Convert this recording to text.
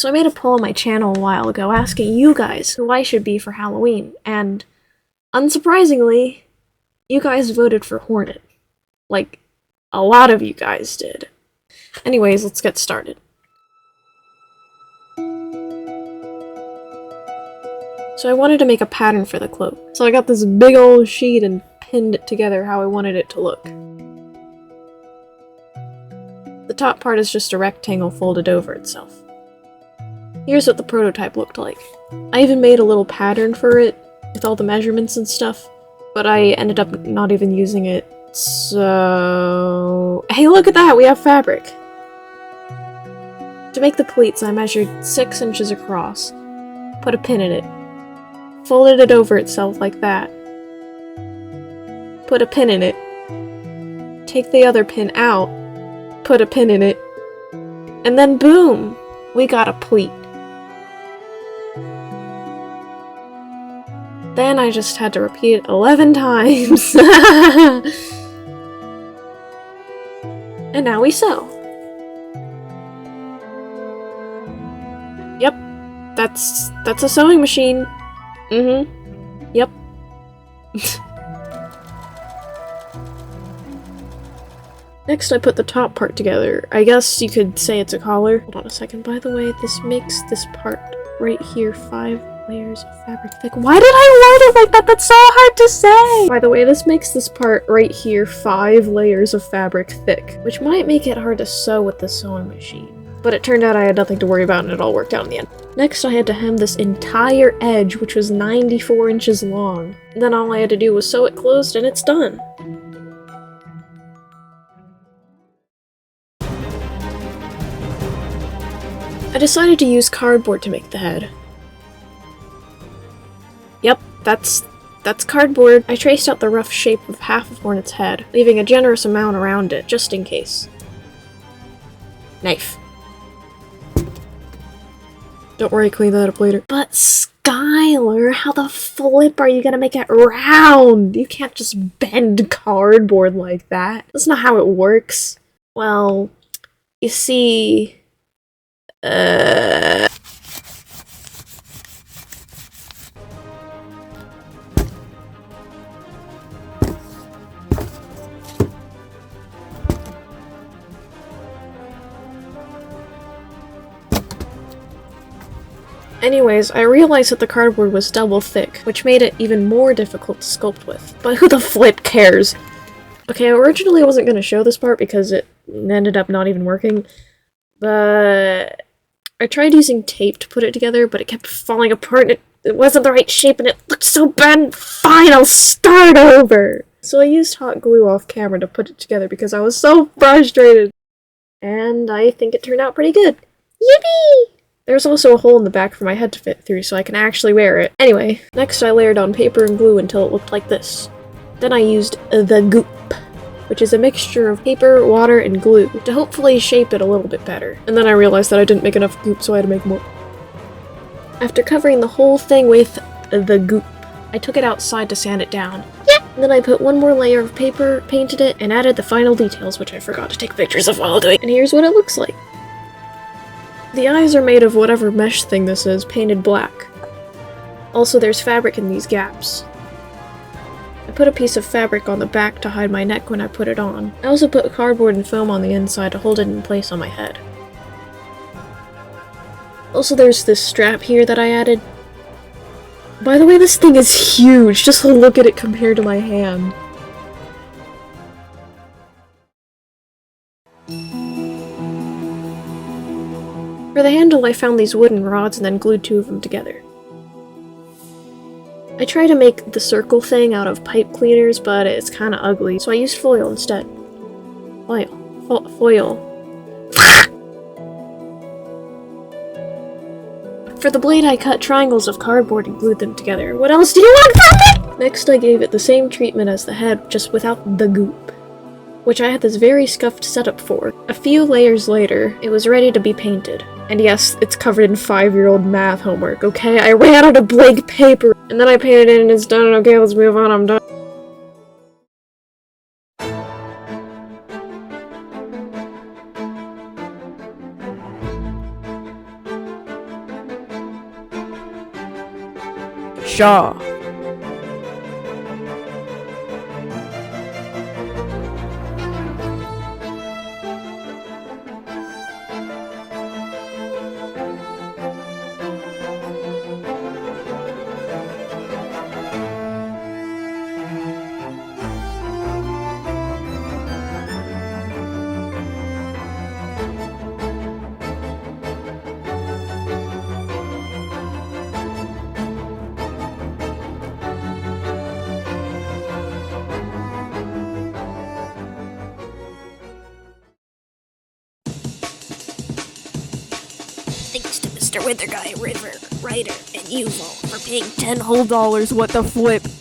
So I made a poll on my channel a while ago asking you guys who I should be for Halloween, and unsurprisingly, you guys voted for Hornet. Like, a lot of you guys did. Anyways, let's get started. So I wanted to make a pattern for the cloak, so I got this big old sheet and pinned it together how I wanted it to look. The top part is just a rectangle folded over itself. Here's what the prototype looked like. I even made a little pattern for it, with all the measurements and stuff, but I ended up not even using it, so... Hey, look at that! We have fabric! To make the pleats, I measured 6 inches across, put a pin in it, folded it over itself like that, put a pin in it, take the other pin out, put a pin in it, and then boom! We got a pleat. Then I just had to repeat it 11 times. And now we sew. Yep, that's a sewing machine. Yep. Next I put the top part together. I guess you could say it's a collar. Hold on a second, by the way, this makes this part right here 5 layers of fabric thick. Why did I word it like that? That's so hard to say! By the way, this makes this part right here 5 layers of fabric thick, which might make it hard to sew with the sewing machine. But it turned out I had nothing to worry about and it all worked out in the end. Next I had to hem this entire edge, which was 94 inches long. And then all I had to do was sew it closed and it's done. I decided to use cardboard to make the head. Yep, that's cardboard. I traced out the rough shape of half of Hornet's head, leaving a generous amount around it, just in case. Knife. Don't worry, clean that up later. But Skylar, how the flip are you gonna make it round? You can't just bend cardboard like that. That's not how it works. Well, you see... Anyways, I realized that the cardboard was double thick, which made it even more difficult to sculpt with. But who the flip cares? Okay, originally I wasn't going to show this part because it ended up not even working, but I tried using tape to put it together, but it kept falling apart and it wasn't the right shape and it looked so bad. Fine, I'll start over! So I used hot glue off camera to put it together because I was so frustrated. And I think it turned out pretty good. Yippee! There's also a hole in the back for my head to fit through so I can actually wear it. Anyway, next I layered on paper and glue until it looked like this. Then I used the goop, which is a mixture of paper, water, and glue, to hopefully shape it a little bit better. And then I realized that I didn't make enough goop, so I had to make more. After covering the whole thing with the goop, I took it outside to sand it down. Yeah! And then I put one more layer of paper, painted it, and added the final details, which I forgot to take pictures of while doing. And here's what it looks like. The eyes are made of whatever mesh thing this is, painted black. Also, there's fabric in these gaps. I put a piece of fabric on the back to hide my neck when I put it on. I also put cardboard and foam on the inside to hold it in place on my head. Also, there's this strap here that I added. By the way, this thing is huge! Just look at it compared to my hand. For the handle, I found these wooden rods and then glued 2 of them together. I tried to make the circle thing out of pipe cleaners, but it's kinda ugly, so I used foil instead. Foil. For the blade, I cut triangles of cardboard and glued them together. What else do you want from me? Next, I gave it the same treatment as the head, just without the goop, which I had this very scuffed setup for. A few layers later, it was ready to be painted. And yes, it's covered in 5-year-old math homework, okay? I ran out of blank paper, and then I painted it and it's done. Okay, let's move on, I'm done. Shaw. Thanks to Mr. Wither Guy, River, Ryder, and Yuval for paying $10 $10 what the flip.